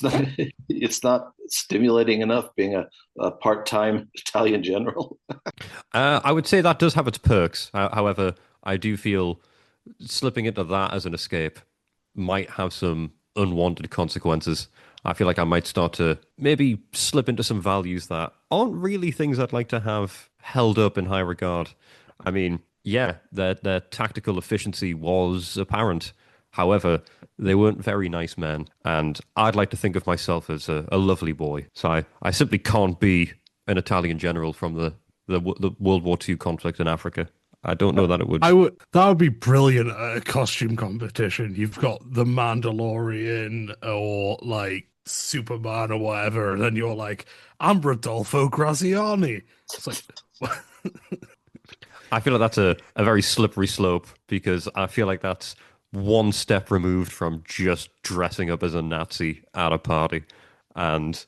not it's not stimulating enough being a part-time Italian general. I would say that does have its perks. However, I do feel slipping into that as an escape might have some unwanted consequences. I feel like I might start to maybe slip into some values that aren't really things I'd like to have held up in high regard. I mean, yeah, their tactical efficiency was apparent. However, they weren't very nice men, and I'd like to think of myself as a lovely boy. So I simply can't be an Italian general from the World War II conflict in Africa. I don't know that it would. I would that would be brilliant at a costume competition. You've got the Mandalorian or like Superman or whatever, and then you're like, I'm Rodolfo Graziani. It's like I feel like that's a very slippery slope because I feel like that's one step removed from just dressing up as a Nazi at a party. And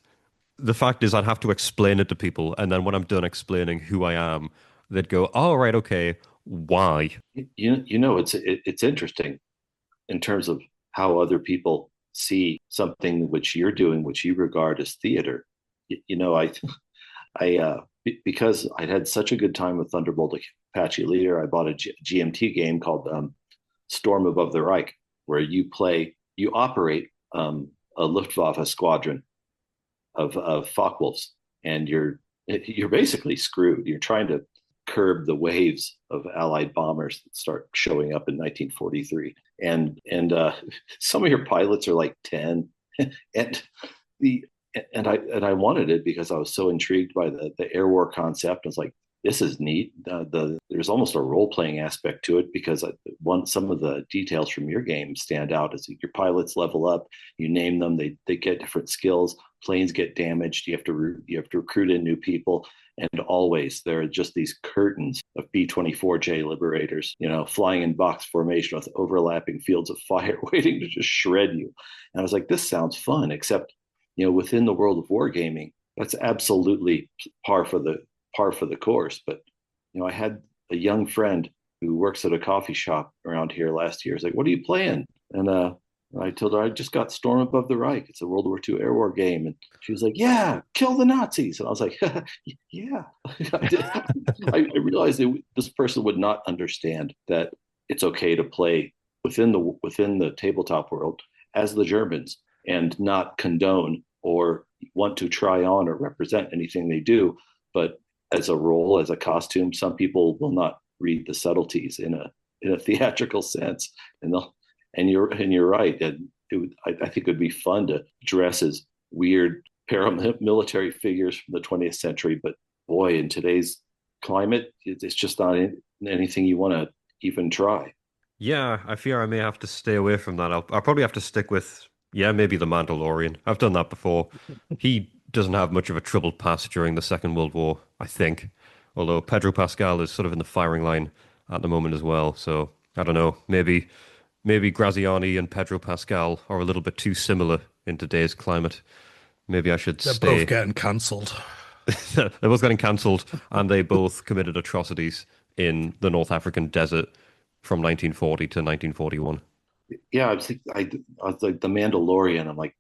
the fact is, I'd have to explain it to people. And then when I'm done explaining who I am, they'd go, oh, right, okay, why? It's interesting in terms of how other people see something which you're doing, which you regard as theater. Because I'd had such a good time with Thunderbolt Apache Leader, I bought a GMT game called Storm Above the Reich, where you operate a Luftwaffe squadron of Focke-Wulfs, and you're basically screwed. You're trying to curb the waves of Allied bombers that start showing up in 1943, and some of your pilots are like 10, and the and I wanted it because I was so intrigued by the air war concept. I was like, this is neat. There's almost a role playing aspect to it because some of the details from your game stand out as your pilots level up. You name them, they get different skills. planes get damaged, you have to recruit in new people, and always there are just these curtains of B-24J liberators, flying in box formation with overlapping fields of fire, waiting to just shred you. And I was like, this sounds fun, except within the world of wargaming, that's absolutely par for the course. But I had a young friend who works at a coffee shop around here last year. He's like, "What are you playing?" And I told her I just got Storm Above the Reich. It's a World War II air war game, and she was like, "Yeah, kill the Nazis." And I was like, "Yeah." I realized that this person would not understand that it's okay to play within the tabletop world as the Germans and not condone or want to try on or represent anything they do, but as a role, as a costume, some people will not read the subtleties in a theatrical sense, and you're right, and I think it would be fun to dress as weird paramilitary figures from the 20th century, but boy, in today's climate, it's just not anything you want to even try. Yeah, I fear I may have to stay away from that. I'll probably have to stick with, yeah, maybe the Mandalorian. I've done that before. He doesn't have much of a troubled past during the Second World War, I think. Although Pedro Pascal is sort of in the firing line at the moment as well. So I don't know. Maybe Graziani and Pedro Pascal are a little bit too similar in today's climate. Maybe I should They're stay. both getting cancelled. They're both getting cancelled, and they both committed atrocities in the North African desert from 1940 to 1941. Yeah, I was like the Mandalorian. I'm like,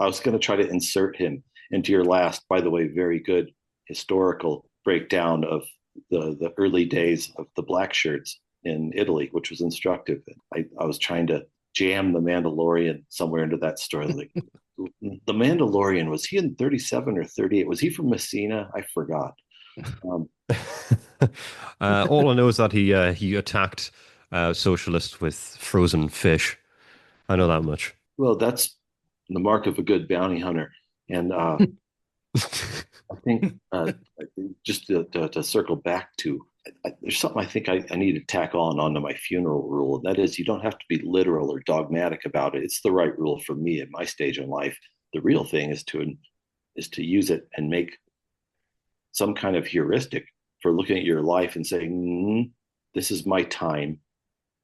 I was going to try to insert him into your last, by the way, very good historical breakdown of the early days of the black shirts in Italy, which was instructive. I was trying to jam the Mandalorian somewhere into that story. Like, the Mandalorian, was he in 37 or 38? Was he from Messina? I forgot. All I know is that he attacked socialists with frozen fish. I know that much. Well, that's the mark of a good bounty hunter. And I think just to circle back to, there's something I think I need to tack onto my funeral rule, and that is you don't have to be literal or dogmatic about it. It's the right rule for me at my stage in life. The real thing is to use it and make some kind of heuristic for looking at your life and saying, this is my time.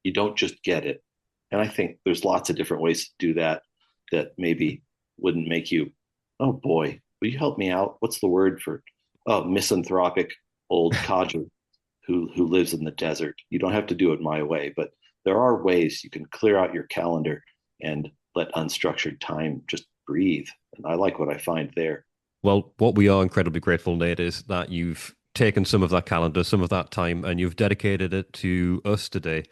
You don't just get it. And I think there's lots of different ways to do that maybe wouldn't make you, oh boy, will you help me out? What's the word for misanthropic old codger who lives in the desert? You don't have to do it my way, but there are ways you can clear out your calendar and let unstructured time just breathe. And I like what I find there. Well, what we are incredibly grateful, Nate, is that you've taken some of that calendar, some of that time, and you've dedicated it to us today,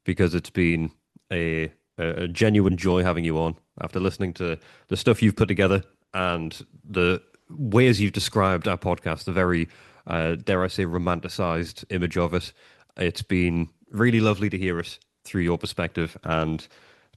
because it's been a genuine joy having you on after listening to the stuff you've put together and the ways you've described our podcast, the very, dare I say, romanticized image of it. It's been really lovely to hear it through your perspective and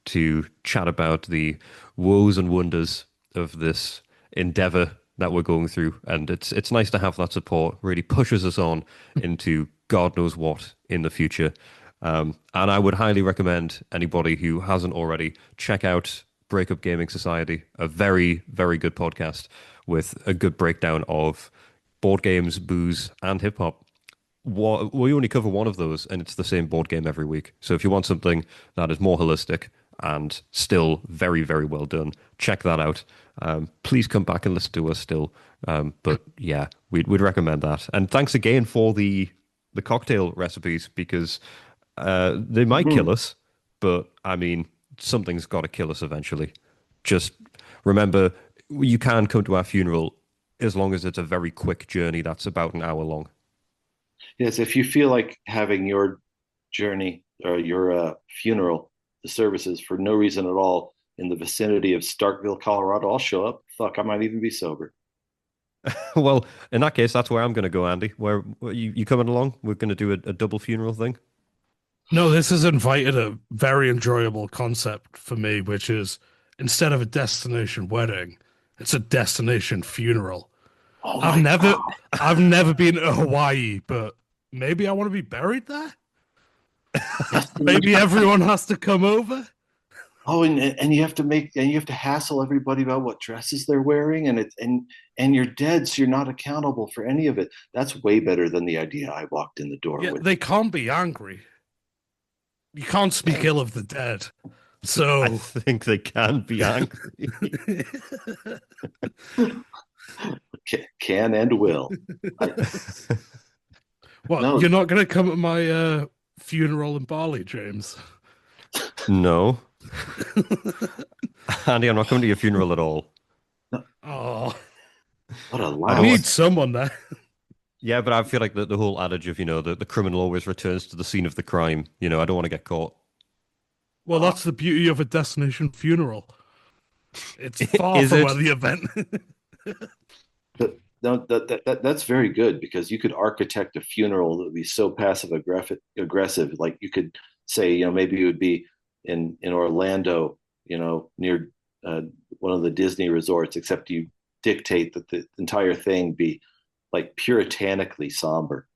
to chat about the woes and wonders of this endeavor that we're going through. And it's nice to have that support. Really pushes us on into God knows what in the future. And I would highly recommend anybody who hasn't already check out Breakup Gaming Society, a very, very good podcast with a good breakdown of board games, booze, and hip hop. We only cover one of those, and it's the same board game every week. So if you want something that is more holistic and still very, very well done, check that out. Please come back and listen to us still. But yeah, we'd recommend that. And thanks again for the cocktail recipes, because they might kill us, but I mean, something's got to kill us eventually. Just remember, you can come to our funeral as long as it's a very quick journey that's about an hour long. Yes, if you feel like having your journey or your funeral, the services for no reason at all in the vicinity of Starkville, Colorado, I'll show up. Fuck, I might even be sober. Well, in that case, that's where I'm going to go, Andy. Where you coming along? We're going to do a double funeral thing. No, this has invited a very enjoyable concept for me, which is instead of a destination wedding, it's a destination funeral. Oh I've my never God. I've never been to Hawaii, but maybe I want to be buried there. Maybe everyone has to come over. Oh, and you have to hassle everybody about what dresses they're wearing, and you're dead, so you're not accountable for any of it. That's way better than the idea I walked in the door Yeah, with. they can't be angry. You can't speak ill of the dead. I So, think they can be angry. Can and will. I, what? no, You're not going to come at my funeral in Bali, James? No, Andy, I'm not coming to your funeral at all. no, Oh, what a I I don't louse. need want. someone there. Yeah, but I feel like the whole adage of, the criminal always returns to the scene of the crime. I don't want to get caught. Well, that's the beauty of a destination funeral. It's far Is from where it? the event. No, that's very good because you could architect a funeral that would be so passive aggressive. Like you could say, maybe it would be in Orlando, near one of the Disney resorts, except you dictate that the entire thing be like puritanically somber,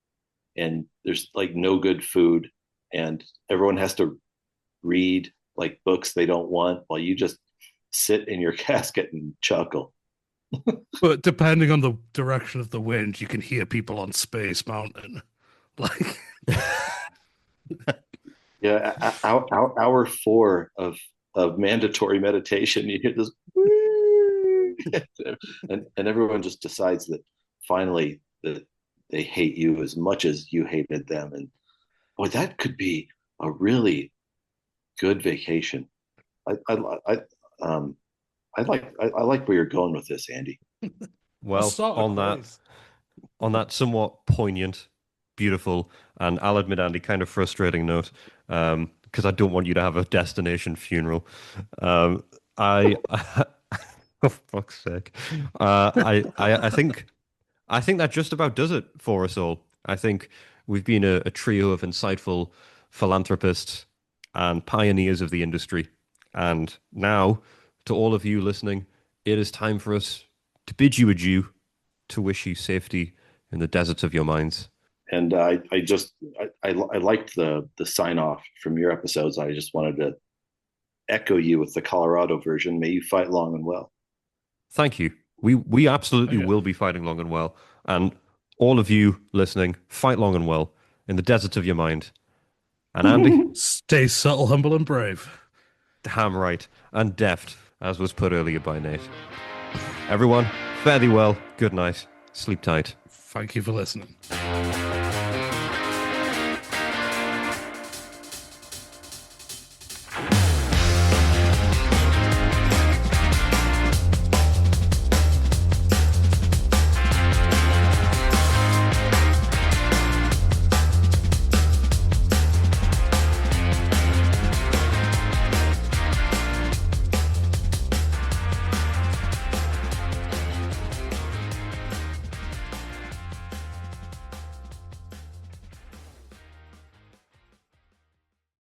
and there's like no good food, and everyone has to read like books they don't want while you just sit in your casket and chuckle. But depending on the direction of the wind, you can hear people on Space Mountain. Like, Yeah, hour four of mandatory meditation. You hear this, and everyone just decides that finally that they hate you as much as you hated them. And boy, that could be a really good vacation. I, I like where you're going with this, Andy. I'll Well, start a craze. on that somewhat poignant, beautiful, and I'll admit, Andy, kind of frustrating note, because I don't want you to have a destination funeral. I, oh fuck's sake, I think that just about does it for us all. I think we've been a trio of insightful philanthropists and pioneers of the industry. And now, to all of you listening, it is time for us to bid you adieu, to wish you safety in the deserts of your minds. And I liked the sign off from your episodes. I just wanted to echo you with the Colorado version. May you fight long and well. Thank you. We Oh, absolutely yeah. will be fighting long and well. And all of you listening, fight long and well in the deserts of your mind. And Andy, Stay subtle, humble, and brave. damn right, and deft, as was put earlier by Nate. Everyone, fare thee well, good night, sleep tight. Thank you for listening.